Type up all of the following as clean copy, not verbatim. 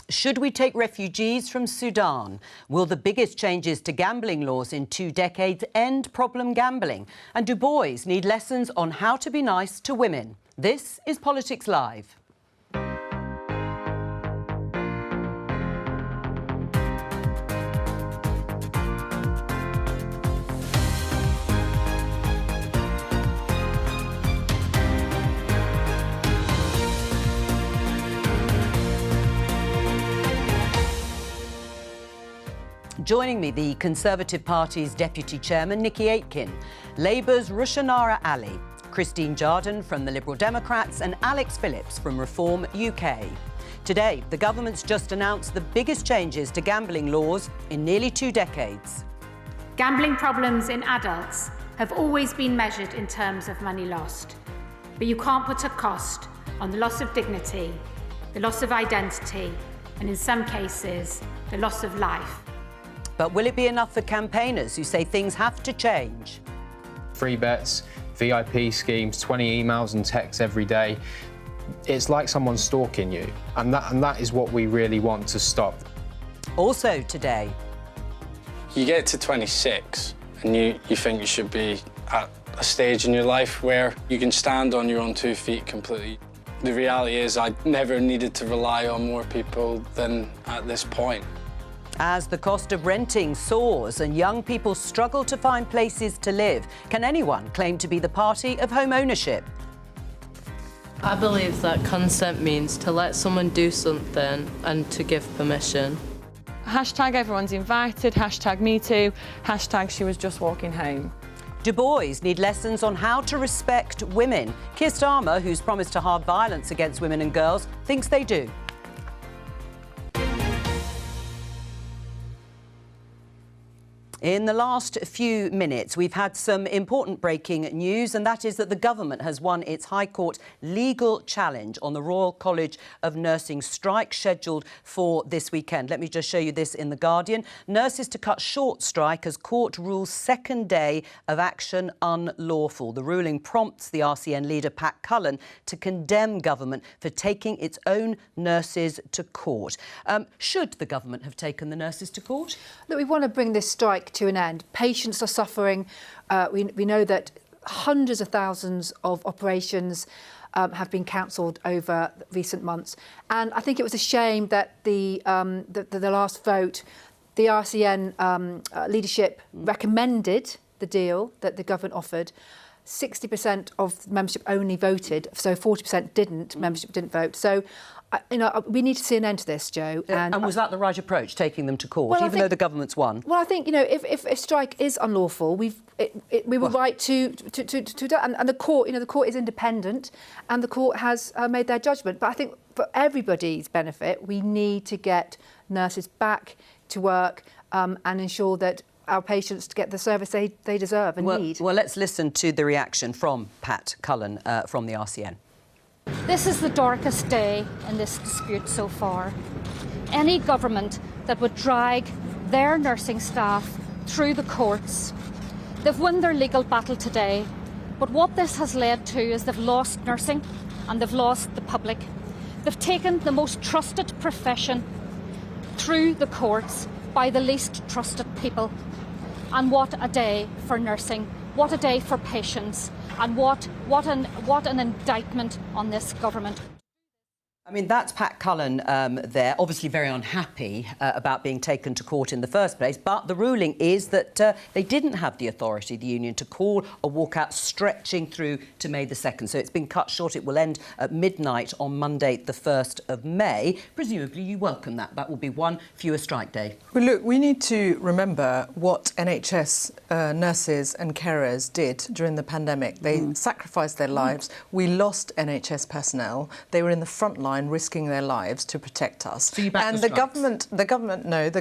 Should we take refugees from Sudan? Will the biggest changes to gambling laws in 2 decades end problem gambling? And do boys need lessons on how to be nice to women? This is Politics Live. Joining me, the Conservative Party's Deputy Chairman, Nikki Aitken, Labour's Rushanara Ali, Christine Jardine from the Liberal Democrats and Alex Phillips from Reform UK. Today, the government's just announced the biggest changes to gambling laws in nearly 2 decades. Gambling problems in adults have always been measured in terms of money lost. But you can't put a cost on the loss of dignity, the loss of identity, and in some cases, the loss of life. But will it be enough for campaigners who say things have to change? Free bets, VIP schemes, 20 emails and texts every day. It's like someone's stalking you, and that is what we really want to stop. Also today. You get to 26 and you think you should be at a stage in your life where you can stand on your own 2 feet completely. The reality is I never needed to rely on more people than at this point. As the cost of renting soars and young people struggle to find places to live, can anyone claim to be the party of home ownership? I believe that consent means to let someone do something and to give permission. Hashtag everyone's invited, hashtag me too, hashtag she was just walking home. Do boys need lessons on how to respect women? Keir Starmer, who's promised to halve violence against women and girls, thinks they do. In the last few minutes, we've had some important breaking news, and that is that the government has won its High Court legal challenge on the Royal College of Nursing strike scheduled for this weekend. Let me just show you this in The Guardian. Nurses to cut short strike as court rules second day of action unlawful. The ruling prompts the RCN leader, Pat Cullen, to condemn government for taking its own nurses to court. Should the government have taken the nurses to court? Look, we want to bring this strike to an end. Patients are suffering. We know that hundreds of thousands of operations have been cancelled over recent months, and I think it was a shame that the last vote, the RCN leadership recommended the deal that the government offered. 60% of membership only voted, so 40% didn't. Membership didn't vote. So, we need to see an end to this, Jo. And was that the right approach, taking them to court, even though the government's won? Well, I think, if a strike is unlawful, we were right to and the court, the court is independent, and the court has made their judgment. But I think for everybody's benefit, we need to get nurses back to work and ensure that our patients get the service they deserve and need. Well, let's listen to the reaction from Pat Cullen from the RCN. This is the darkest day in this dispute so far. Any government that would drag their nursing staff through the courts, they've won their legal battle today, but what this has led to is they've lost nursing and they've lost the public. They've taken the most trusted profession through the courts by the least trusted people. And what a day for nursing, what a day for patients, and what an indictment on this government. I mean, that's Pat Cullen there, obviously very unhappy about being taken to court in the first place. But the ruling is that they didn't have the authority, the union, to call a walkout stretching through to May the 2nd. So it's been cut short. It will end at midnight on Monday, the 1st of May. Presumably you welcome that. That will be one fewer strike day. Well, look, we need to remember what NHS nurses and carers did during the pandemic. They sacrificed their lives. We lost NHS personnel. They were in the front line risking their lives to protect us. So you back and the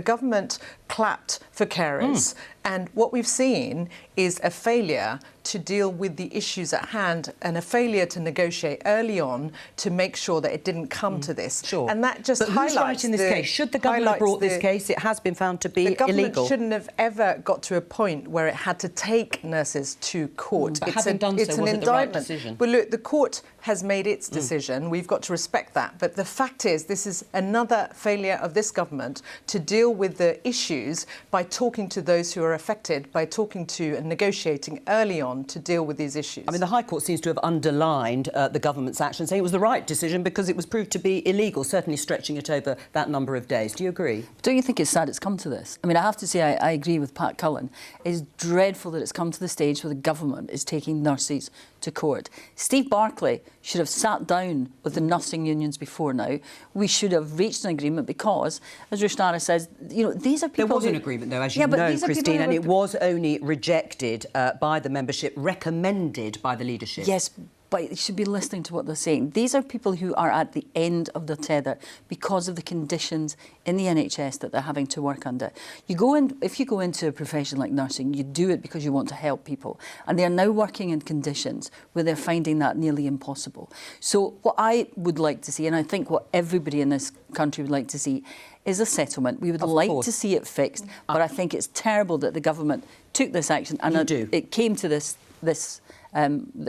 government clapped for carers. And what we've seen is a failure to deal with the issues at hand and a failure to negotiate early on to make sure that it didn't come to this. Sure. And that just but highlights who's right in this case? Should the government have brought this case? It has been found to be the government illegal. shouldn't have ever got to a point where it had to take nurses to court. But having done so, it's was an it the right indictment. decision? But look, the court has made its decision. We've got to respect that. But the fact is, this is another failure of this government to deal with the issues by talking to those who are affected, by talking to and negotiating early on to deal with these issues. I mean, the High Court seems to have underlined the government's action, saying it was the right decision because it was proved to be illegal, certainly stretching it over that number of days. Do you agree? Don't you think it's sad it's come to this? I mean, I have to say I agree with Pat Cullen. It's dreadful that it's come to the stage where the government is taking nurses to court. Steve Barclay should have sat down with the nursing unions before now. We should have reached an agreement because, as Rushnara says, you know, these are people. There was an agreement, though, as you know, Christine, and it was only rejected by the membership, recommended by the leadership. Yes, but you should be listening to what they're saying. These are people who are at the end of their tether because of the conditions in the NHS that they're having to work under. If you go into a profession like nursing, you do it because you want to help people. And they are now working in conditions where they're finding that nearly impossible. So what I would like to see, and I think what everybody in this country would like to see, is a settlement. We would like to see it fixed, but I think it's terrible that the government took this action and it came to this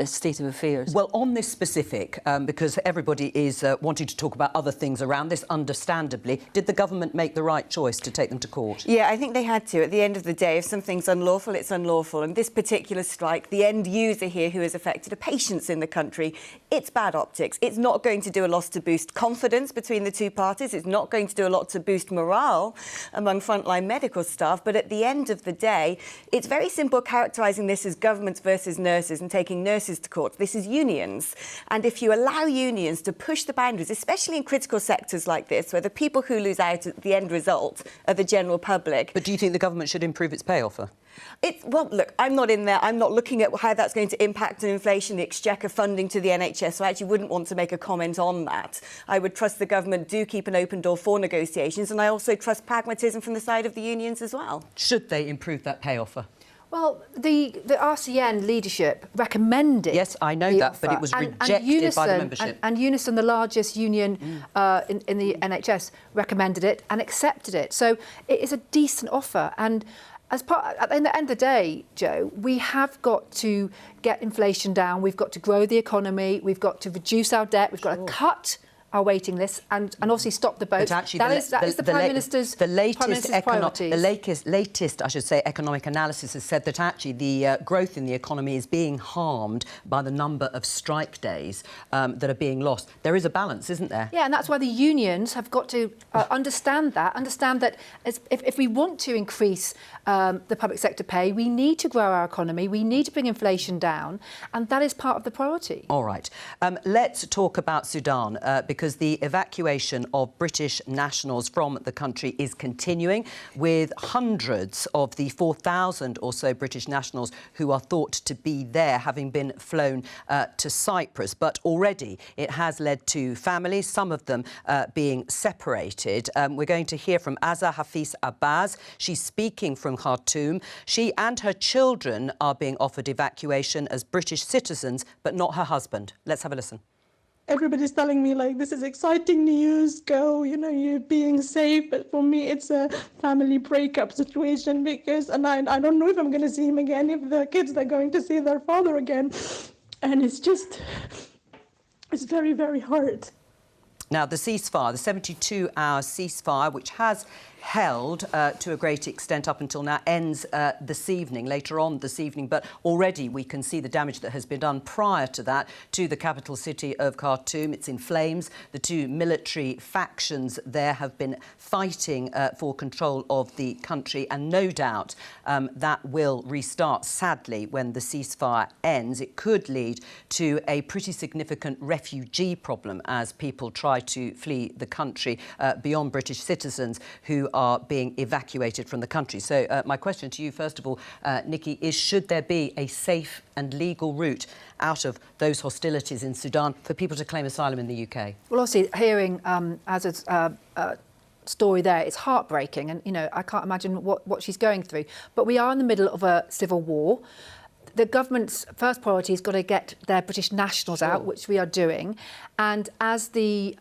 state of affairs. Well, on this specific, because everybody is wanting to talk about other things around this, understandably, did the government make the right choice to take them to court? Yeah, I think they had to. At the end of the day, if something's unlawful, it's unlawful. And this particular strike, the end user here who is affected are patients in the country. It's bad optics. It's not going to do a lot to boost confidence between the two parties. It's not going to do a lot to boost morale among frontline medical staff. But at the end of the day, it's very simple characterising this as governments versus nurses and taking nurses to court. This is unions. And if you allow unions to push the boundaries, especially in critical sectors like this, where the people who lose out at the end result are the general public. But do you think the government should improve its pay offer? Well, look, I'm not in there. I'm not looking at how that's going to impact on inflation, the exchequer funding to the NHS, so I actually wouldn't want to make a comment on that. I would trust the government do keep an open door for negotiations, and I also trust pragmatism from the side of the unions as well. Should they improve that pay offer? Well, the RCN leadership recommended. Yes, I know that, but it was rejected by the membership. And Unison, the largest union in the NHS, recommended it and accepted it. So it is a decent offer. And at the end of the day, Jo, we have got to get inflation down. We've got to grow the economy. We've got to reduce our debt. We've got to cut our waiting lists and obviously stop the boat. But actually, that is the Prime Minister's priority. The latest, I should say, economic analysis has said that actually the growth in the economy is being harmed by the number of strike days that are being lost. There is a balance, isn't there? Yeah, and that's why the unions have got to understand that if we want to increase the public sector pay, we need to grow our economy, we need to bring inflation down, and that is part of the priority. All right. Let's talk about Sudan, because the evacuation of British nationals from the country is continuing, with hundreds of the 4,000 or so British nationals who are thought to be there having been flown to Cyprus. But already it has led to families, some of them being separated. We're going to hear from Azza Hafiz Abbas. She's speaking from Khartoum. She and her children are being offered evacuation as British citizens, but not her husband. Let's have a listen. Everybody's telling me, like, this is exciting news, go, you know, you're being safe. But for me, it's a family breakup situation because, and I don't know if I'm going to see him again, if the kids are going to see their father again. And it's very, very hard. Now, the ceasefire, the 72-hour ceasefire, which has held to a great extent up until now, ends later on this evening. But already we can see the damage that has been done prior to that to the capital city of Khartoum. It's in flames. The two military factions there have been fighting for control of the country, and no doubt that will restart, sadly, when the ceasefire ends. It could lead to a pretty significant refugee problem as people try to flee the country beyond British citizens who are being evacuated from the country. So my question to you, first of all, Nikki, is should there be a safe and legal route out of those hostilities in Sudan for people to claim asylum in the UK? Well, obviously, hearing Azza's story there. It's heartbreaking, and, you know, I can't imagine what she's going through. But we are in the middle of a civil war. The government's first priority has got to get their British nationals out, which we are doing. And as the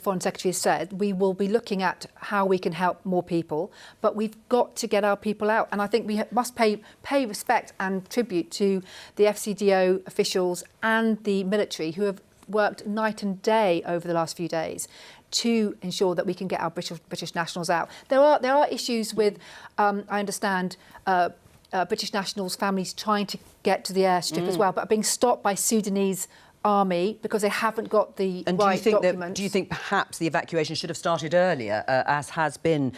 Foreign Secretary has said, we will be looking at how we can help more people. But we've got to get our people out. And I think we must pay respect and tribute to the FCDO officials and the military who have worked night and day over the last few days to ensure that we can get our British nationals out. There are issues with, I understand, British nationals' families trying to get to the airstrip as well, but being stopped by Sudanese army because they haven't got the right documents. Do you think perhaps the evacuation should have started earlier, as has been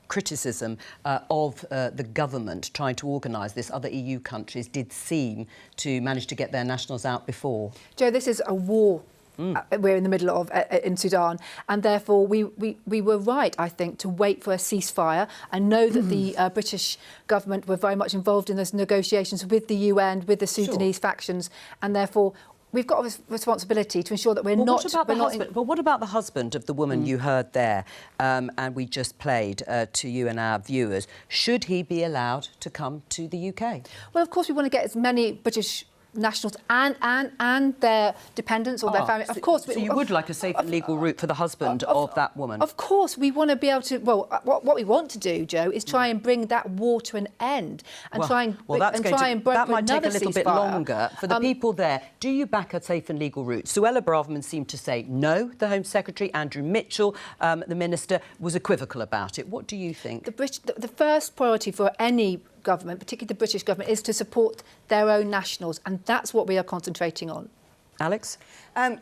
criticism of the government trying to organise this? Other EU countries did seem to manage to get their nationals out before. Jo, this is a war. We're in the middle of in Sudan, and therefore we were right, I think, to wait for a ceasefire and know that the British government were very much involved in those negotiations with the UN, with the Sudanese factions, and therefore we've got a responsibility to ensure that we're not... What about the husband of the woman you heard there, and we just played to you and our viewers? Should he be allowed to come to the UK? Well, of course, we want to get as many British nationals and their dependents or their family. Of course. So you would like a safe and legal route for the husband of that woman? Of course. We want to be able to... Well, what we want to do, Jo, is try and bring that war to an end and try and that might take a little bit longer. For the people there, do you back a safe and legal route? Suella Braverman seemed to say no. The Home Secretary, Andrew Mitchell, the Minister, was equivocal about it. What do you think? The first priority for any government, particularly the British government, is to support their own nationals, and that's what we are concentrating on. Alex?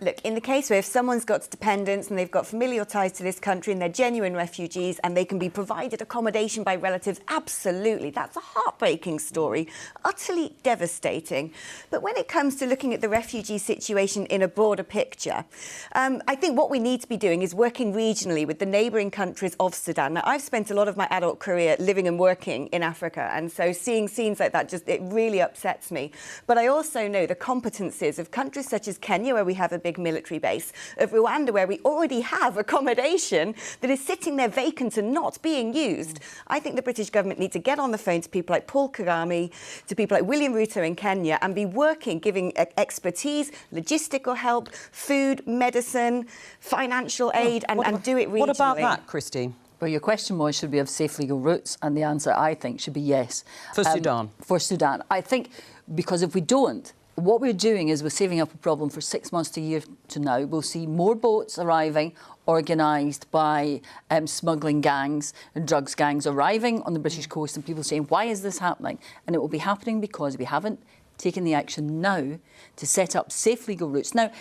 Look, in the case where if someone's got dependents and they've got familial ties to this country and they're genuine refugees and they can be provided accommodation by relatives, absolutely. That's a heartbreaking story, utterly devastating. But when it comes to looking at the refugee situation in a broader picture, I think what we need to be doing is working regionally with the neighbouring countries of Sudan. Now, I've spent a lot of my adult career living and working in Africa, and so seeing scenes like that, it really upsets me. But I also know the competencies of countries such as Kenya, where we have a big military base, of Rwanda, where we already have accommodation that is sitting there vacant and not being used. I think the British government need to get on the phone to people like Paul Kagame, to people like William Ruto in Kenya, and be working, giving expertise, logistical help, food, medicine, financial aid, and do it regionally. What about that, Christine? Well, your question was, should we have safe legal routes? And the answer, I think, should be yes. For Sudan? For Sudan. I think, because if we don't, what we're doing is we're saving up a problem for 6 months to a year to now. We'll see more boats arriving, organised by smuggling gangs and drugs gangs arriving on the British coast, and people saying, why is this happening? And it will be happening because we haven't taken the action now to set up safe legal routes. Now,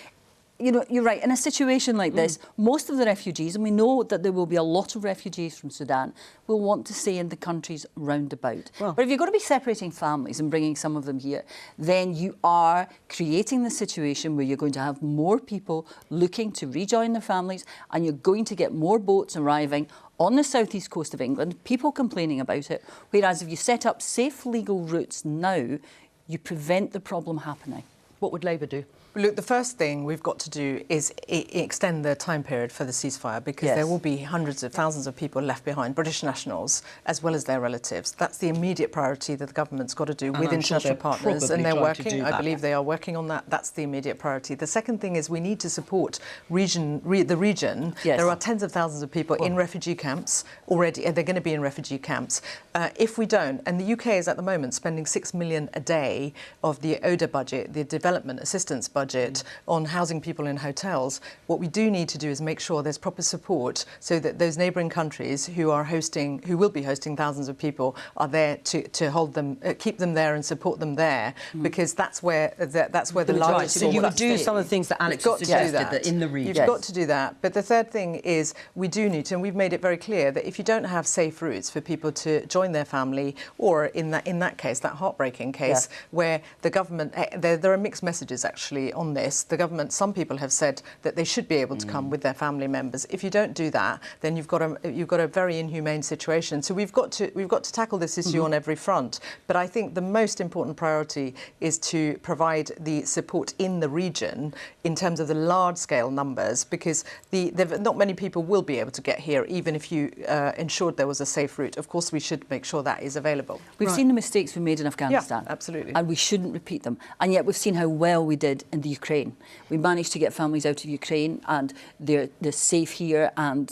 you know, you're right, in a situation like this, most of the refugees, and we know that there will be a lot of refugees from Sudan, will want to stay in the countries round about. But if you're going to be separating families and bringing some of them here, then you are creating the situation where you're going to have more people looking to rejoin their families, and you're going to get more boats arriving on the southeast coast of England, people complaining about it, whereas if you set up safe legal routes now, you prevent the problem happening. What would Labour do? Look, the first thing we've got to do is extend the time period for the ceasefire, because there will be hundreds of thousands of people left behind, British nationals, as well as their relatives. That's the immediate priority that the government's got to do with international partners, and they're working. I believe they are working on that. That's the immediate priority. The second thing is we need to support the region. Yes. There are tens of thousands of people in refugee camps already, and they're going to be in refugee camps. If we don't, and the UK is at the moment spending $6 million a day of the ODA budget, the Development Assistance budget, on housing people in hotels. What we do need to do is make sure there's proper support so that those neighbouring countries who will be hosting thousands of people are there to hold them, keep them there and support them there, because that's where the largest. So you would do some of the things that Alex suggested that in the region. You've got to do that. But the third thing is we do need to, and we've made it very clear that if you don't have safe routes for people to join their family, or in that case, that heartbreaking case where the government, there are mixed messages actually on this. The government, some people have said that they should be able to come with their family members. If you don't do that, then you've got a very inhumane situation. So we've got to tackle this issue on every front. But I think the most important priority is to provide the support in the region in terms of the large-scale numbers, because not many people will be able to get here, even if you ensured there was a safe route. Of course, we should make sure that is available. We've seen the mistakes we made in Afghanistan. Yeah, absolutely. And we shouldn't repeat them. And yet we've seen how well we did in the Ukraine. We managed to get families out of Ukraine, and they're safe here, and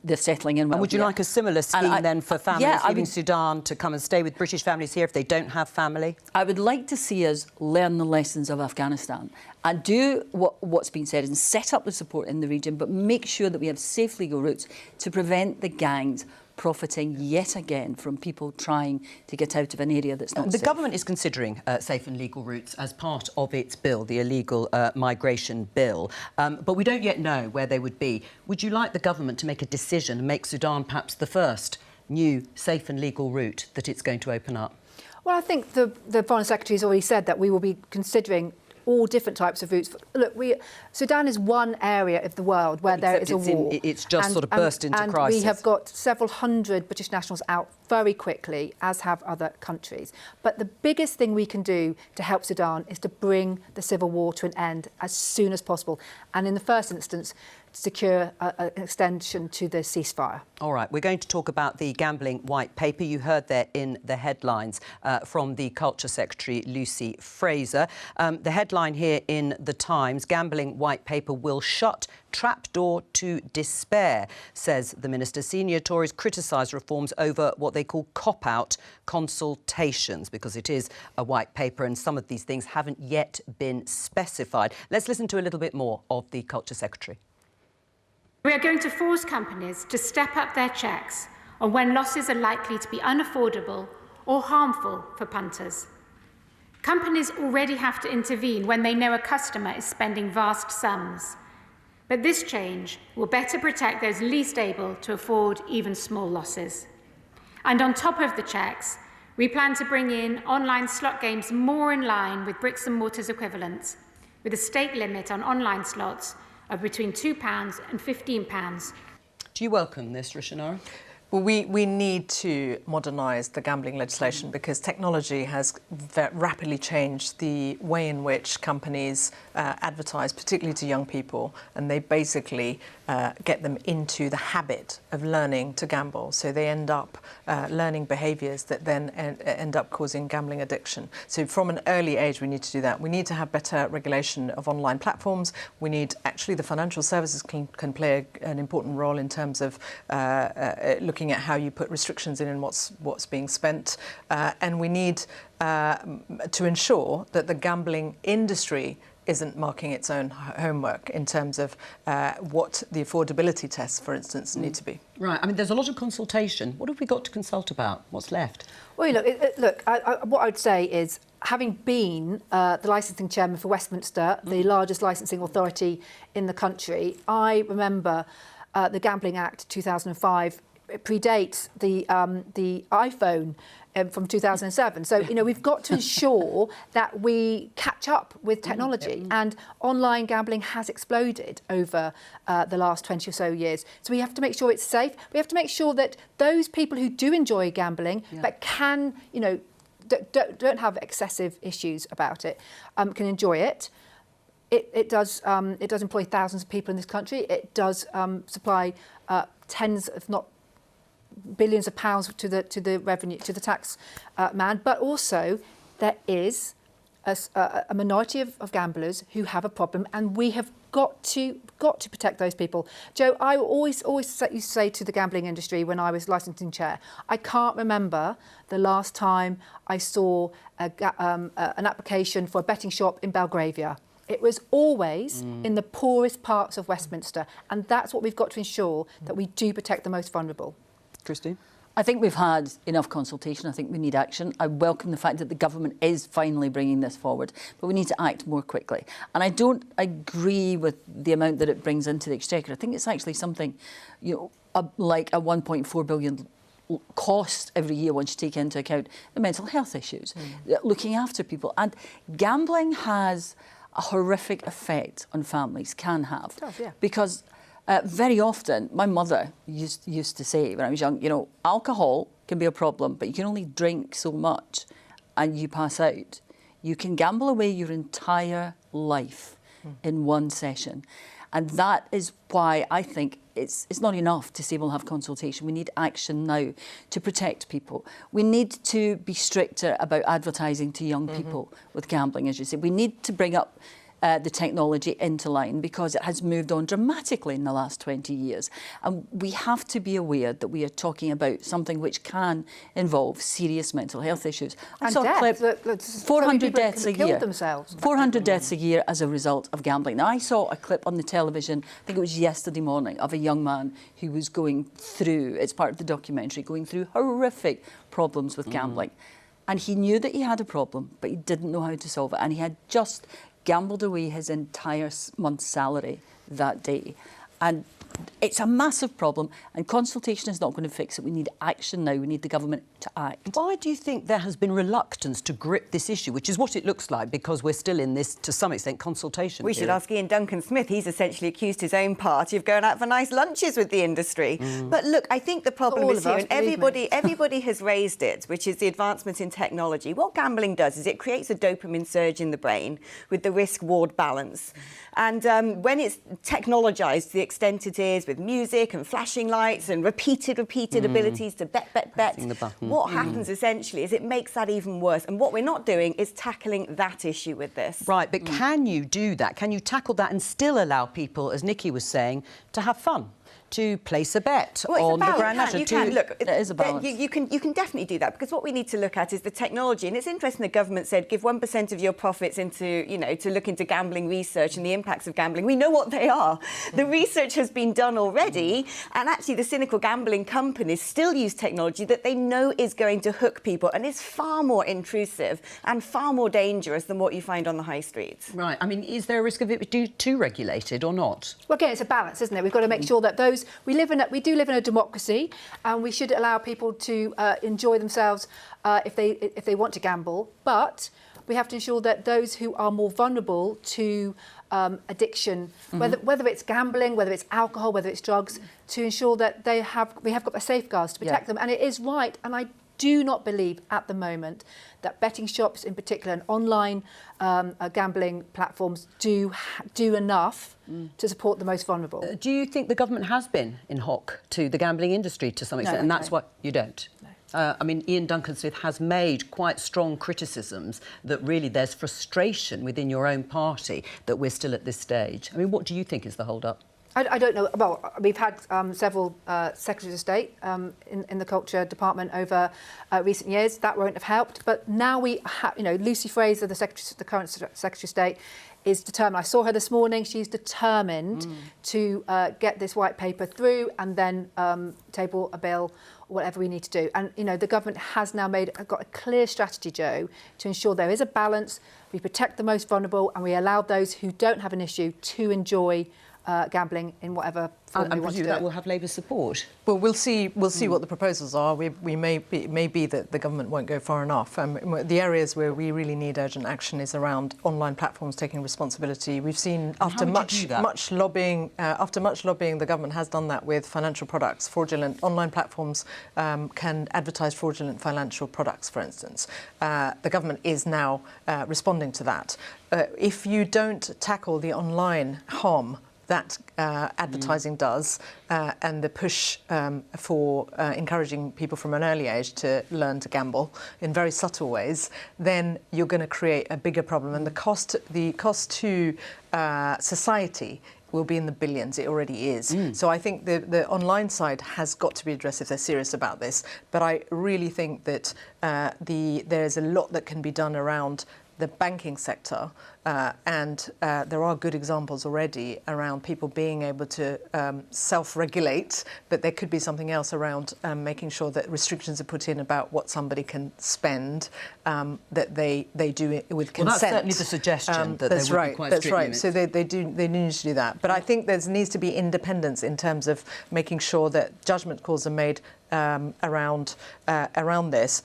they're settling in well. And would you like a similar scheme then for families leaving Sudan to come and stay with British families here if they don't have family? I would like to see us learn the lessons of Afghanistan and do what's been said and set up the support in the region, but make sure that we have safe legal routes to prevent the gangs profiting yet again from people trying to get out of an area that's not safe. The government is considering safe and legal routes as part of its bill, the illegal migration bill, but we don't yet know where they would be. Would you like the government to make a decision and make Sudan perhaps the first new safe and legal route that it's going to open up? Well, I think the Foreign Secretary has already said that we will be considering all different types of routes. Look, Sudan is one area of the world where there is a war. It's just sort of burst into crisis. And we have got several hundred British nationals out very quickly, as have other countries. But the biggest thing we can do to help Sudan is to bring the civil war to an end as soon as possible. And in the first instance, secure an extension to the ceasefire. All right, we're going to talk about the gambling white paper. You heard there in the headlines from the Culture Secretary, Lucy Fraser. The headline here in The Times, gambling white paper will shut trapdoor to despair, says the Minister. Senior Tories criticise reforms over what they call cop-out consultations, because it is a white paper and some of these things haven't yet been specified. Let's listen to a little bit more of the Culture Secretary. We are going to force companies to step up their checks on when losses are likely to be unaffordable or harmful for punters. Companies already have to intervene when they know a customer is spending vast sums. But this change will better protect those least able to afford even small losses. And on top of the checks, we plan to bring in online slot games more in line with bricks and mortars equivalents, with a stake limit on online slots of between £2 and £15. Do you welcome this, Rishanara? Well, we need to modernise the gambling legislation because technology has rapidly changed the way in which companies advertise, particularly to young people, and they basically get them into the habit of learning to gamble. So they end up learning behaviours that then end up causing gambling addiction. So from an early age, we need to do that. We need to have better regulation of online platforms. We need, actually, the financial services can play an important role in terms of looking at how you put restrictions in and what's being spent. And we need to ensure that the gambling industry isn't marking its own homework in terms of what the affordability tests, for instance, need to be. Right. I mean, there's a lot of consultation. What have we got to consult about? What's left? Well, look, what I'd say is, having been the licensing chairman for Westminster, the largest licensing authority in the country, I remember the Gambling Act 2005. It predates the iPhone from 2007. So, we've got to ensure that we catch up with technology. And online gambling has exploded over the last 20 or so years. So we have to make sure it's safe. We have to make sure that those people who do enjoy gambling, but can, don't have excessive issues about it, can enjoy it. It does employ thousands of people in this country. It does supply tens, if not billions of pounds to the revenue, to the tax man. But also there is a minority of gamblers who have a problem, and we have got to protect those people. Jo, I always used to say to the gambling industry when I was licensing chair, I can't remember the last time I saw an application for a betting shop in Belgravia. It was always in the poorest parts of Westminster, and that's what we've got to ensure, that we do protect the most vulnerable. Christine? I think we've had enough consultation. I think we need action. I welcome the fact that the government is finally bringing this forward, but we need to act more quickly. And I don't agree with the amount that it brings into the Exchequer. I think it's actually something, like a 1.4 billion cost every year once you take into account the mental health issues, looking after people. And gambling has a horrific effect on families can have. It does, yeah. Because very often, my mother used to say when I was young, you know, alcohol can be a problem, but you can only drink so much and you pass out. You can gamble away your entire life in one session. And that is why I think it's not enough to say we'll have consultation. We need action now to protect people. We need to be stricter about advertising to young people with gambling, as you say. We need to bring up the technology into line because it has moved on dramatically in the last 20 years. And we have to be aware that we are talking about something which can involve serious mental health issues. I saw a clip, 400 deaths a year. 400 deaths a year as a result of gambling. Now, I saw a clip on the television, I think it was yesterday morning, of a young man who was going through, it's part of the documentary, going through horrific problems with gambling. And he knew that he had a problem, but he didn't know how to solve it. And he had just gambled away his entire month's salary that day. And it's a massive problem, and consultation is not going to fix it. We need action now. We need the government to act. Why do you think there has been reluctance to grip this issue, which is what it looks like, because we're still in this, to some extent, consultation We period? should ask Ian Duncan-Smith. He's essentially accused his own party of going out for nice lunches with the industry. But look, I think the problem is here, and everybody has raised it, which is the advancement in technology. What gambling does is it creates a dopamine surge in the brain with the risk-reward balance. And when it's technologised to the extent it is, with music and flashing lights and repeated abilities to bet, what happens essentially is it makes that even worse. And what we're not doing is tackling that issue with this. Right, but can you do that? Can you tackle that and still allow people, as Nikki was saying, to have fun? To place a bet on the Grand National. You can. Look, there is a balance. You can definitely do that, because what we need to look at is the technology. And it's interesting the government said give 1% of your profits into, you know, to look into gambling research and the impacts of gambling. We know what they are. The research has been done already, and actually the cynical gambling companies still use technology that they know is going to hook people and is far more intrusive and far more dangerous than what you find on the high streets. Right. I mean, is there a risk of it being too regulated or not? Well, again, it's a balance, isn't it? We've got to make sure that those we do live in a democracy, and we should allow people to enjoy themselves if they want to gamble. But we have to ensure that those who are more vulnerable to addiction, whether it's gambling, whether it's alcohol, whether it's drugs, to ensure that we have got the safeguards to protect them. And it is right, and I do not believe at the moment that betting shops in particular and online gambling platforms do enough to support the most vulnerable. Do you think the government has been in hock to the gambling industry to some extent, and that's what you don't? No. I mean, Ian Duncan-Smith has made quite strong criticisms that really there's frustration within your own party that we're still at this stage. I mean, what do you think is the hold-up? I don't know. Well, we've had several Secretaries of State in the Culture Department over recent years. That won't have helped. But now we have, you know, Lucy Fraser, the current Secretary of State, is determined. I saw her this morning. She's determined to get this white paper through and then table a bill, or whatever we need to do. And, you know, the government has now got a clear strategy, Jo, to ensure there is a balance. We protect the most vulnerable and we allow those who don't have an issue to enjoy gambling in whatever form we want to do. That will have Labour support. Well, we'll see what the proposals are. It may be that the government won't go far enough. The areas where we really need urgent action is around online platforms taking responsibility. We've seen after much lobbying, the government has done that with financial products. Fraudulent online platforms can advertise fraudulent financial products, for instance. The government is now responding to that. If you don't tackle the online harm that advertising does, and the push for encouraging people from an early age to learn to gamble in very subtle ways, then you're going to create a bigger problem. And the cost to society will be in the billions. It already is. So I think the online side has got to be addressed if they're serious about this. But I really think that there's a lot that can be done around the banking sector, and there are good examples already around people being able to self-regulate, but there could be something else around making sure that restrictions are put in about what somebody can spend, that they do it with consent. Well, that's certainly the suggestion, that that's there would right, be quite that's strict right. limits. So they need to do that. But I think there needs to be independence in terms of making sure that judgment calls are made around this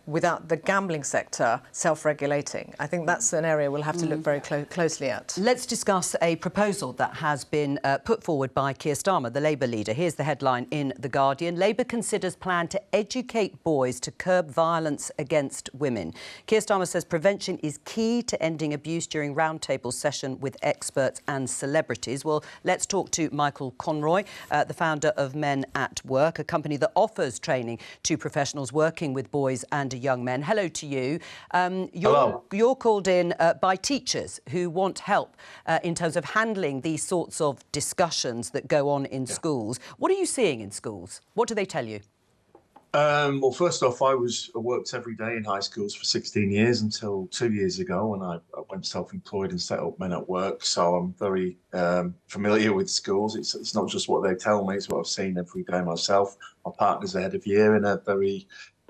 without the gambling sector self-regulating. I think that's an area we'll have to look very closely at. Let's discuss a proposal that has been put forward by Keir Starmer, the Labour leader. Here's the headline in The Guardian. Labour considers plan to educate boys to curb violence against women. Keir Starmer says prevention is key to ending abuse during roundtable session with experts and celebrities. Well, let's talk to Michael Conroy, the founder of Men at Work, a company that offers training to professionals working with boys and young men. Hello to you. You're called in by teachers who want help in terms of handling these sorts of discussions that go on in schools. What are you seeing in schools? What do they tell you? Well, first off, I worked every day in high schools for 16 years until 2 years ago when I went self-employed and set up Men at Work. So I'm very familiar with schools. It's not just what they tell me, it's what I've seen every day myself. My partner's the head of year in a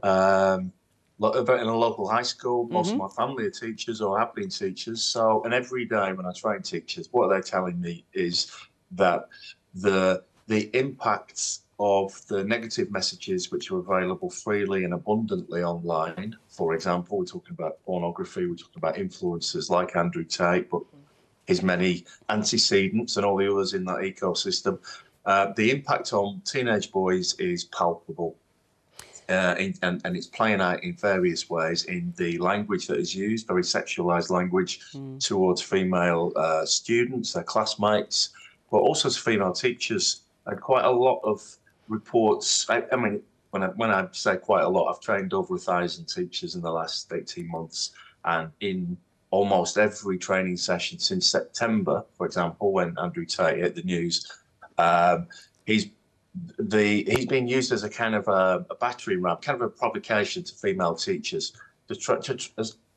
in a local high school. Most of my family are teachers or have been teachers. So, and every day when I train teachers, what they're telling me is that the impacts of the negative messages which are available freely and abundantly online, for example, we're talking about pornography, we're talking about influencers like Andrew Tate, but his many antecedents and all the others in that ecosystem, the impact on teenage boys is palpable. And it's playing out in various ways in the language that is used, very sexualised language towards female students, their classmates, but also to female teachers. And quite a lot of reports. I mean, when I say quite a lot, I've trained over 1,000 teachers in the last 18 months, and in almost every training session since September, for example, when Andrew Tate hit the news, he's been used as a kind of a battering ram, kind of a provocation to female teachers.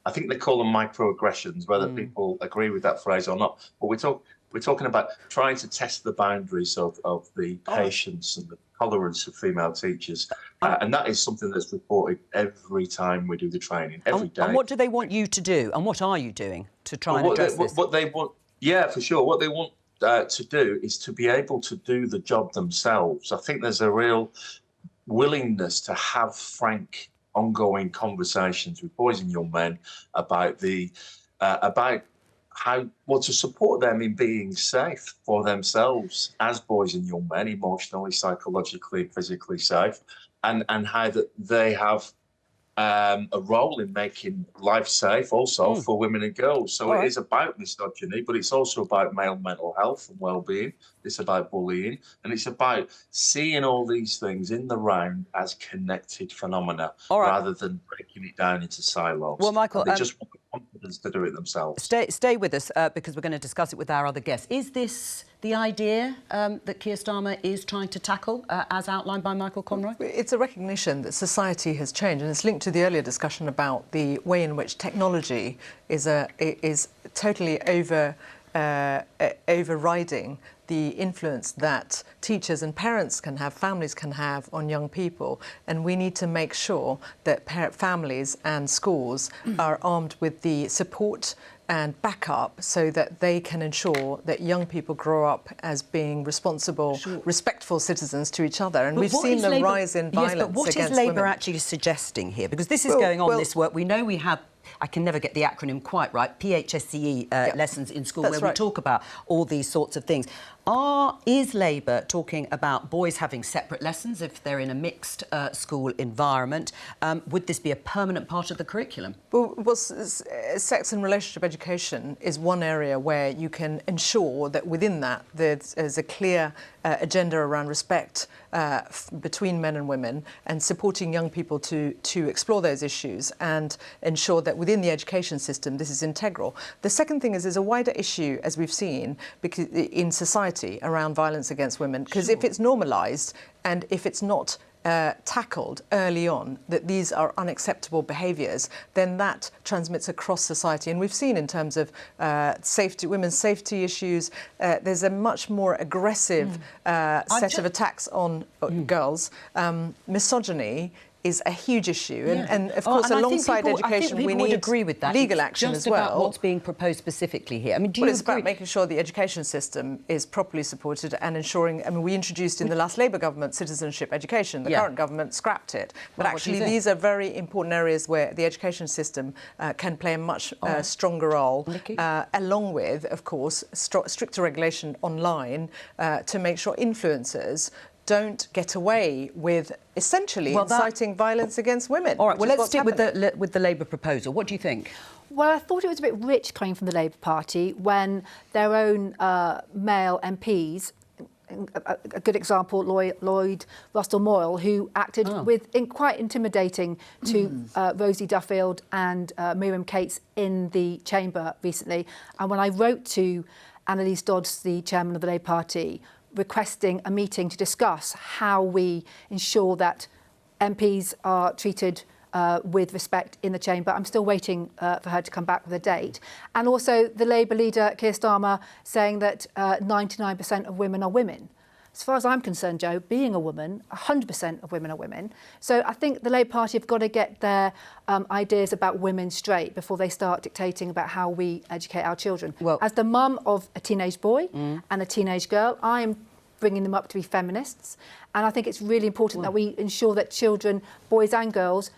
I think they call them microaggressions, whether people agree with that phrase or not. But we're talking about trying to test the boundaries of the patience and the tolerance of female teachers. And that is something that's reported every time we do the training, every day. And what do they want you to do? And what are you doing to try and address this? What they want, yeah, for sure. What they want to do is to be able to do the job themselves. I think there's a real willingness to have frank, ongoing conversations with boys and young men about to support them in being safe for themselves as boys and young men, emotionally, psychologically, physically safe, and how that they have a role in making life safe also for women and girls. So it is about misogyny, but it's also about male mental health and well-being. It's about bullying, and it's about seeing all these things in the round as connected phenomena rather than breaking it down into silos. Well, Michael, they just want the confidence to do it themselves. Stay with us because we're going to discuss it with our other guests. Is this the idea that Keir Starmer is trying to tackle, as outlined by Michael Conroy? It's a recognition that society has changed, and it's linked to the earlier discussion about the way in which technology is totally overriding the influence that teachers and parents can have, families can have on young people. And we need to make sure that families and schools are armed with the support and backup so that they can ensure that young people grow up as being responsible, respectful citizens to each other. And we've seen the rise in violence against women. What is Labour actually suggesting here? Because this is going on, this work. We know we have, I can never get the acronym quite right, PHSCE lessons in school where we talk about all these sorts of things. Is Labour talking about boys having separate lessons if they're in a mixed school environment? Would this be a permanent part of the curriculum? Well, sex and relationship education is one area where you can ensure that within that there's a clear agenda around respect between men and women, and supporting young people to explore those issues and ensure that within the education system this is integral. The second thing is there's a wider issue, as we've seen, because in society around violence against women, because if it's normalised and if it's not tackled early on that these are unacceptable behaviours, then that transmits across society. And we've seen in terms of safety, women's safety issues, there's a much more aggressive set of attacks on girls. Misogyny is a huge issue. Yeah. And of course, alongside education, we need agree with that. legal action as well. About what's being proposed specifically here. I mean, it's about making sure the education system is properly supported and ensuring. I mean, we introduced in the last Labour government citizenship education. The current government scrapped it. But actually, these are very important areas where the education system can play a much stronger role, along with, of course, stricter regulation online to make sure influencers don't get away with essentially inciting violence against women. All right, well, let's stick with the Labour proposal. What do you think? Well, I thought it was a bit rich coming from the Labour Party when their own male MPs, a good example, Lloyd Russell-Moyle, who acted quite intimidating to Rosie Duffield and Miriam Cates in the chamber recently. And when I wrote to Annalise Dodds, the chairman of the Labour Party, requesting a meeting to discuss how we ensure that MPs are treated with respect in the chamber. I'm still waiting for her to come back with a date. And also the Labour leader, Keir Starmer, saying that 99% of women are women. As far as I'm concerned, Jo, being a woman, 100% of women are women. So I think the Labour Party have got to get their ideas about women straight before they start dictating about how we educate our children. Well, as the mum of a teenage boy and a teenage girl, I am bringing them up to be feminists. And I think it's really important that we ensure that children, boys and girls,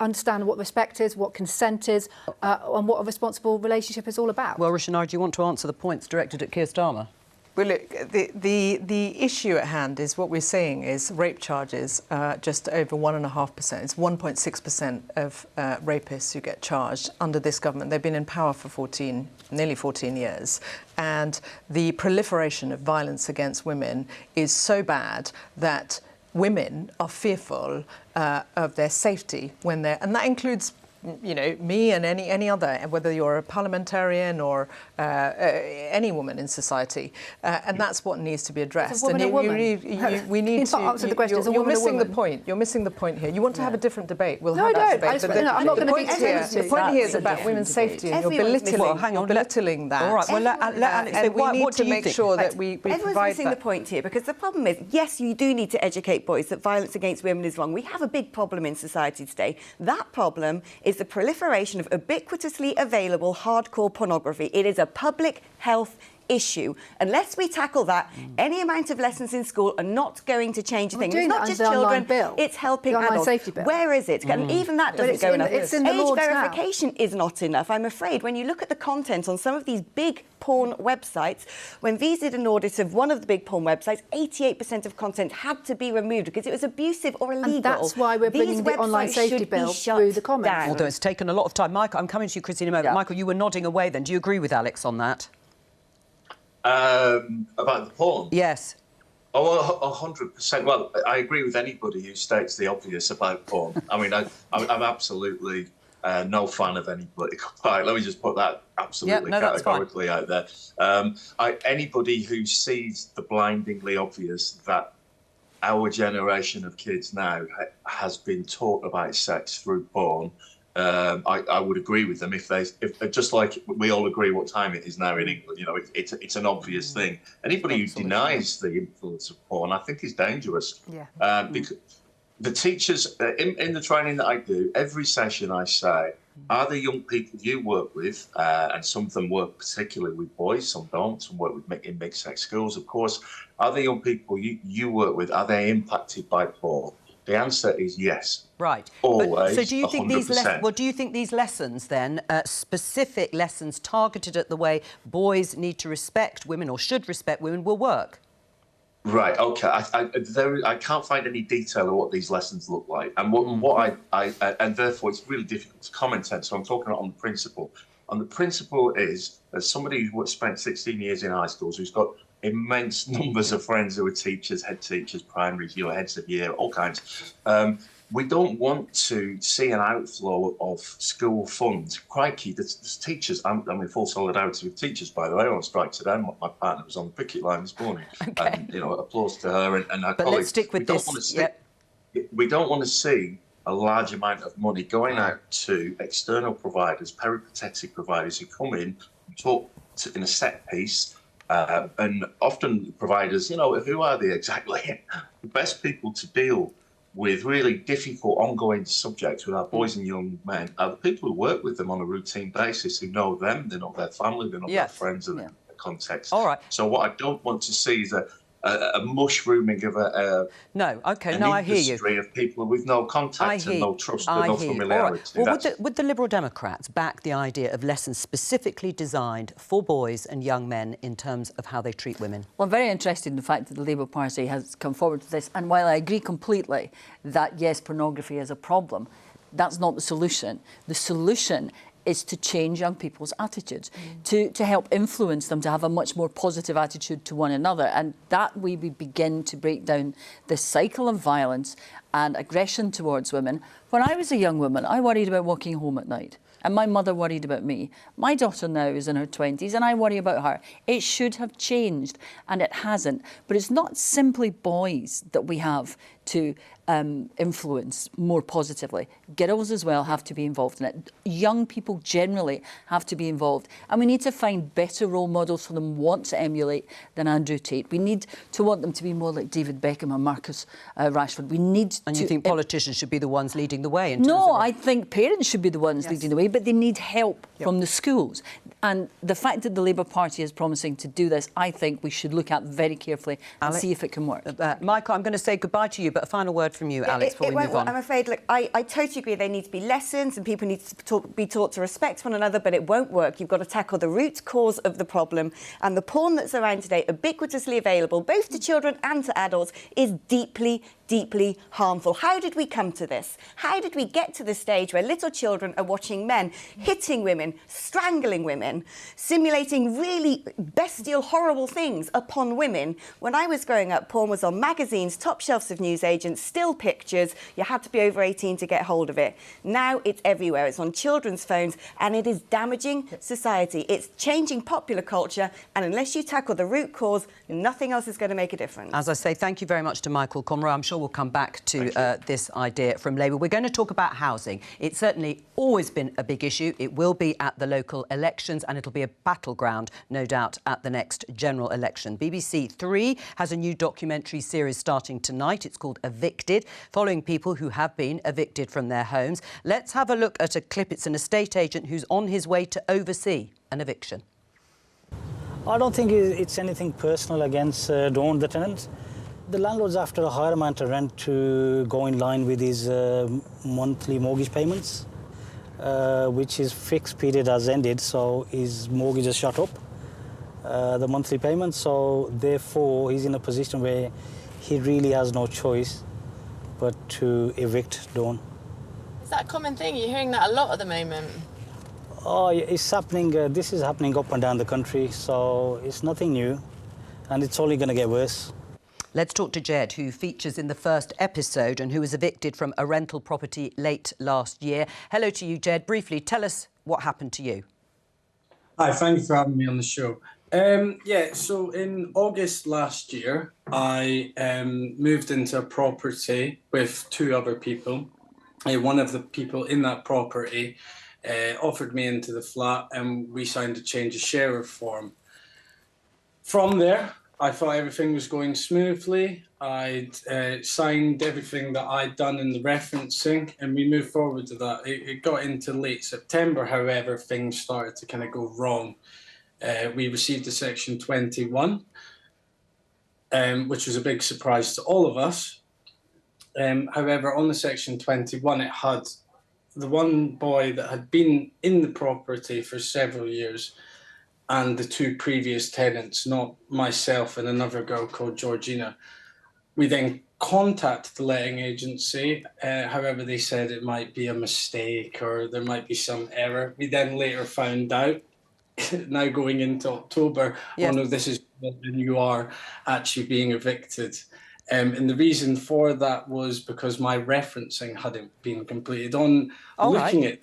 understand what respect is, what consent is, and what a responsible relationship is all about. Well, Rishanard, do you want to answer the points directed at Keir Starmer? Well, look, the issue at hand is what we're seeing is rape charges just over 1.5%. It's 1.6% of rapists who get charged under this government. They've been in power for nearly 14 years. And the proliferation of violence against women is so bad that women are fearful of their safety when they're... And that includes, you know, me and any other, whether you're a parliamentarian or any woman in society, and that's what needs to be addressed. We need to answer the question. You're missing the point. You're missing the point here. You want to have a different debate. We'll have that debate. I'm not going to be The point here is about women's safety, and you're belittling that. All right. Well, Alex, we need to make sure that we provide that. Everyone's missing the point here, because the problem is, yes, you do need to educate boys that violence against women is wrong. We have a big problem in society today. That problem is the proliferation of ubiquitously available hardcore pornography. It is a public health issue. Unless we tackle that, any amount of lessons in school are not going to change a thing. It's not just children, it's helping adults. Where is it? And even that doesn't go enough. It's in the Age verification is not enough, I'm afraid. When you look at the content on some of these big porn websites, when these did an audit of one of the big porn websites, 88% of content had to be removed because it was abusive or illegal. And that's why we're bringing the online safety bill through the Commons. Although it's taken a lot of time. Michael, I'm coming to you, Christine, in a moment. Yeah. Michael, you were nodding away then. Do you agree with Alex on that? About the porn? Yes. Oh, 100%. Well, I agree with anybody who states the obvious about porn. I mean, I'm absolutely no fan of any political party. Let me just put that absolutely categorically out there. Anybody who sees the blindingly obvious that our generation of kids now has been taught about sex through porn, I would agree with them if just like we all agree what time it is now in England. You know, it's an obvious thing. Anybody who denies the influence of porn, I think, is dangerous. Yeah. Because the teachers in the training that I do, every session I say, are the young people you work with, and some of them work particularly with boys, some don't, some work in mixed-sex schools, of course, are the young people you work with, are they impacted by porn? The answer is yes. Right. Always. So do you think 100%. do you think these lessons then, specific lessons targeted at the way boys need to respect women or should respect women, will work? Right. Okay. I can't find any detail of what these lessons look like, and and therefore it's really difficult to comment on. So I'm talking on the principle. And the principle is, as somebody who spent 16 years in high schools, who's got immense numbers of friends who are teachers, head teachers, primaries, heads of year, all kinds. We don't want to see an outflow of school funds. Crikey, there's teachers. I'm in full solidarity with teachers, by the way. I'm on strike today. My partner was on the picket line this morning. Okay. And, applause to her and her but colleagues. Let's stick with this. We don't want to see a large amount of money going out to external providers, peripatetic providers who come in and talk in a set piece. And often providers, who are they exactly? The best people to deal with really difficult ongoing subjects with our boys and young men are the people who work with them on a routine basis, who know them, they know their family, they know their friends and their context. All right. So what I don't want to see is a mushrooming of an industry of people with no contact and no trust and no familiarity. Right. Well, would the Liberal Democrats back the idea of lessons specifically designed for boys and young men in terms of how they treat women? Well, I'm very interested in the fact that the Labour Party has come forward with this. And while I agree completely that, yes, pornography is a problem, that's not the solution. The solution is to change young people's attitudes, to help influence them to have a much more positive attitude to one another. And that way we begin to break down this cycle of violence and aggression towards women. When I was a young woman, I worried about walking home at night. And my mother worried about me. My daughter now is in her 20s and I worry about her. It should have changed and it hasn't. But it's not simply boys that we have to influence more positively. Girls as well have to be involved in it. Young people generally have to be involved. And we need to find better role models for them want to emulate than Andrew Tate. We need to want them to be more like David Beckham and Marcus Rashford. We need And you think politicians should be the ones leading the way? No, I think parents should be the ones leading the way, but they need help from the schools. And the fact that the Labour Party is promising to do this, I think we should look at very carefully and see if it can work. Michael, I'm going to say goodbye to you, but a final word from you, Alex, before we move on. I'm afraid, look, I totally agree there need to be lessons and people need to be taught to respect one another, but it won't work. You've got to tackle the root cause of the problem. And the porn that's around today, ubiquitously available, both to children and to adults, is deeply, deeply harmful. How did we come to this? How did we get to the stage where little children are watching men hitting women, strangling women, simulating really bestial, horrible things upon women? When I was growing up, porn was on magazines, top shelves of newsagents, still pictures. You had to be over 18 to get hold of it. Now it's everywhere. It's on children's phones and it is damaging society. It's changing popular culture, and unless you tackle the root cause, nothing else is going to make a difference. As I say, thank you very much to Michael Conroy. I'm sure we'll come back to this idea from Labour. We're going to talk about housing. It's certainly always been a big issue. It will be at the local elections and it'll be a battleground, no doubt, at the next general election. BBC 3 has a new documentary series starting tonight. It's called Evicted, following people who have been evicted from their homes. Let's have a look at a clip. It's an estate agent who's on his way to oversee an eviction. I don't think it's anything personal against Dawn, the tenants. The landlord's after a higher amount of rent to go in line with his monthly mortgage payments, which his fixed period has ended, so his mortgage has shot up, the monthly payments. So therefore, he's in a position where he really has no choice but to evict Dawn. Is that a common thing? You're hearing that a lot at the moment. Oh, it's happening. This is happening up and down the country, so it's nothing new, and it's only going to get worse. Let's talk to Jed, who features in the first episode and who was evicted from a rental property late last year. Hello to you, Jed. Briefly, tell us what happened to you. Hi, thank you for having me on the show. So in August last year, I moved into a property with two other people. One of the people in that property offered me into the flat and we signed a change of sharer form. From there, I thought everything was going smoothly. I'd signed everything that I'd done in the referencing and we moved forward to that. It got into late September, however, things started to kind of go wrong. We received a Section 21, which was a big surprise to all of us. However, on the Section 21, it had the one boy that had been in the property for several years and the two previous tenants, not myself and another girl called Georgina. We then contacted the letting agency. However, they said it might be a mistake or there might be some error. We then later found out, now going into October, oh no, this is when you are actually being evicted. And the reason for that was because my referencing hadn't been completed. Looking at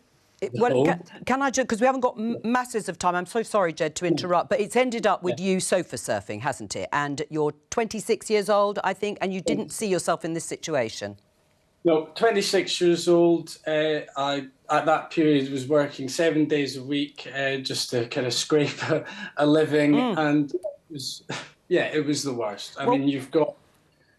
can I just, because we haven't got masses of time, I'm so sorry, Jed, to interrupt, but it's ended up with you sofa surfing, hasn't it? And you're 26 years old, I think, and you didn't see yourself in this situation. No, 26 years old. I, at that period, was working 7 days a week just to kind of scrape a living. And it was the worst. I mean, you've got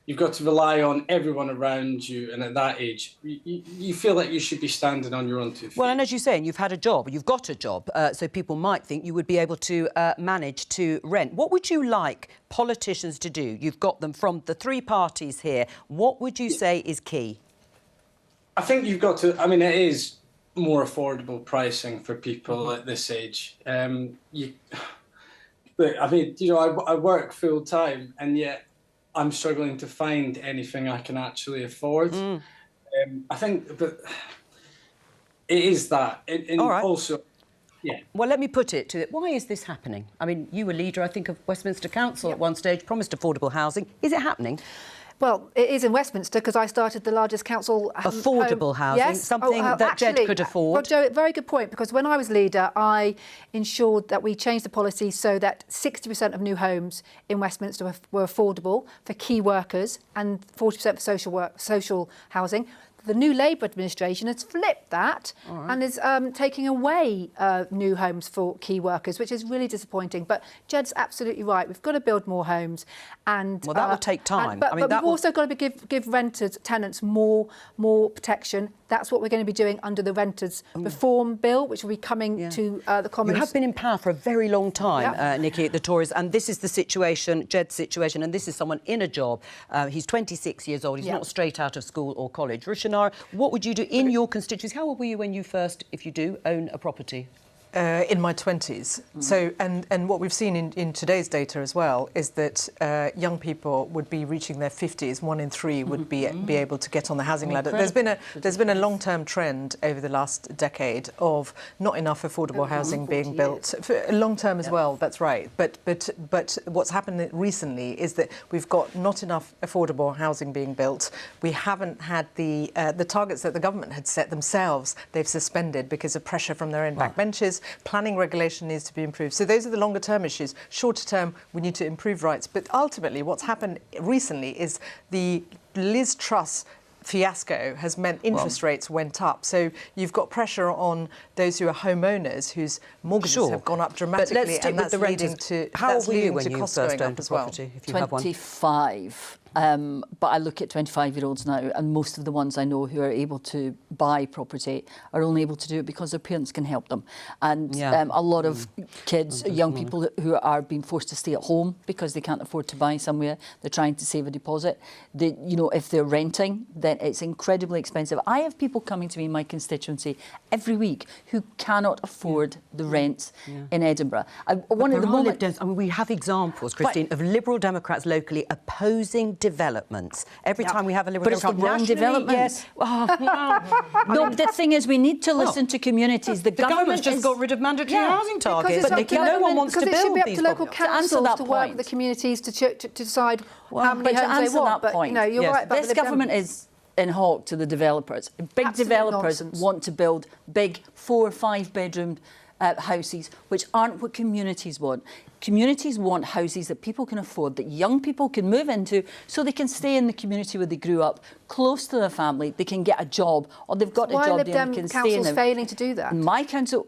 you've got to rely on everyone around you, and at that age, you feel like you should be standing on your own 2 feet. Well, and as you're saying, you've had a job, you've got a job, so people might think you would be able to manage to rent. What would you like politicians to do? You've got them from the three parties here. What would you say is key? I think you've got to, I mean, it is more affordable pricing for people at this age. Look, I mean, you know, I work full time, and yet I'm struggling to find anything I can actually afford. I think, but it is that. And All right. Also, yeah. Well, let me put it to it. Why is this happening? I mean, you were leader, I think, of Westminster Council at one stage, promised affordable housing. Is it happening? Well, it is in Westminster because I started the largest council affordable housing, yes. something that Jed could afford. Well, Jo, very good point, because when I was leader, I ensured that we changed the policy so that 60% of new homes in Westminster were affordable for key workers and 40% for social housing. The new Labour administration has flipped that and is taking away new homes for key workers, which is really disappointing. But Jed's absolutely right. We've got to build more homes, and well, that will take time. But we've also got to give renters, tenants more protection. That's what we're going to be doing under the Renters Reform Bill, which will be coming to the Commons. You have been in power for a very long time, Nikki, the Tories, and this is the situation, Jed's situation, and this is someone in a job. He's 26 years old. He's not straight out of school or college. Rishanara, what would you do in your constituency? How old were you when you first, if you do, own a property? In my 20s. So, and what we've seen in today's data as well is that young people would be reaching their 50s. 1 in 3 would be able to get on the housing ladder. There's been a long-term trend over the last decade of not enough affordable housing being built. For long-term as well. That's right. But what's happened recently is that we've got not enough affordable housing being built. We haven't had the targets that the government had set themselves. They've suspended because of pressure from their own backbenchers. Planning regulation needs to be improved. So those are the longer term issues. Shorter term, we need to improve rights. But ultimately, what's happened recently is the Liz Truss fiasco has meant interest rates went up. So you've got pressure on those who are homeowners whose mortgages have gone up dramatically, and that's leading to how old were you when you costs first going owned up a as well. property? If you have one. 25. But I look at 25-year-olds now, and most of the ones I know who are able to buy property are only able to do it because their parents can help them. And a lot of kids, young people who are being forced to stay at home because they can't afford to buy somewhere, they're trying to save a deposit. If they're renting, then it's incredibly expensive. I have people coming to me in my constituency every week who cannot afford the rents in Edinburgh. We have examples, Christine, of Liberal Democrats locally opposing developments. Every time we have a Liberal Democrat... But it's the wrong developments. No, the thing is, we need to listen to communities. The government just got rid of mandatory housing targets, but Nikki, no one wants to build these. Because it should be up to local councils to work with the communities to decide how many homes they want. But you're right about this government is in hawk to the developers. Big developers want to build big 4 or 5 bedroom houses, which aren't what communities want. Communities want houses that people can afford, that young people can move into, so they can stay in the community where they grew up, close to their family, they can get a job, or they've got a job there and can stay in them. Why are failing to do that? My council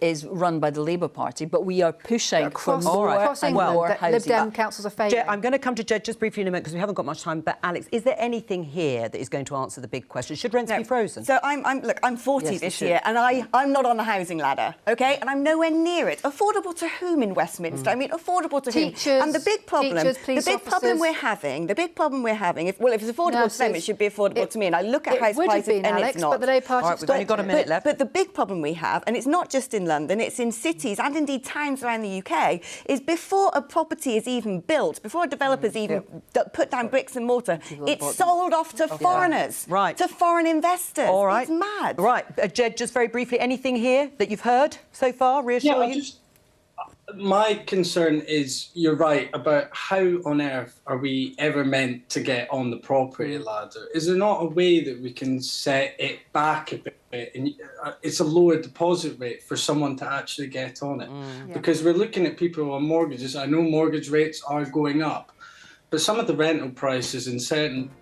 is run by the Labour Party, but we are pushing for more and more housing. Lib Dem councils are failing. I'm going to come to Jed just briefly in a minute because we haven't got much time. But Alex, is there anything here that is going to answer the big question? Should rents be frozen? So I'm 40 this year, and I'm not on the housing ladder, OK? And I'm nowhere near it. Affordable to whom in Westminster? I mean, affordable to teachers, whom? And the big problem, the big problem we're having, if it's affordable to them, it should be affordable to me. And I look at house prices, and it's not. But the Labour Party we've only got a minute left. But the big problem we have, and it's not just in London, it's in cities and indeed towns around the UK, is before a property is even built, before a developer's even put down bricks and mortar, it's sold off to foreigners, to foreign investors. All right. It's mad. Right. Jed, just very briefly, anything here that you've heard so far reassure you? My concern is, you're right, about how on earth are we ever meant to get on the property ladder? Is there not a way that we can set it back a bit? And it's a lower deposit rate for someone to actually get on it. Because we're looking at people on mortgages. I know mortgage rates are going up, But some of the rental prices in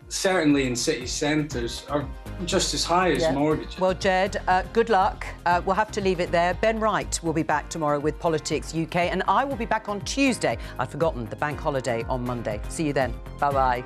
certainly in city centres are just as high as mortgages. Well, Jed, good luck. We'll have to leave it there. Ben Wright will be back tomorrow with Politics UK, and I will be back on Tuesday. I'd forgotten the bank holiday on Monday. See you then. Bye-bye.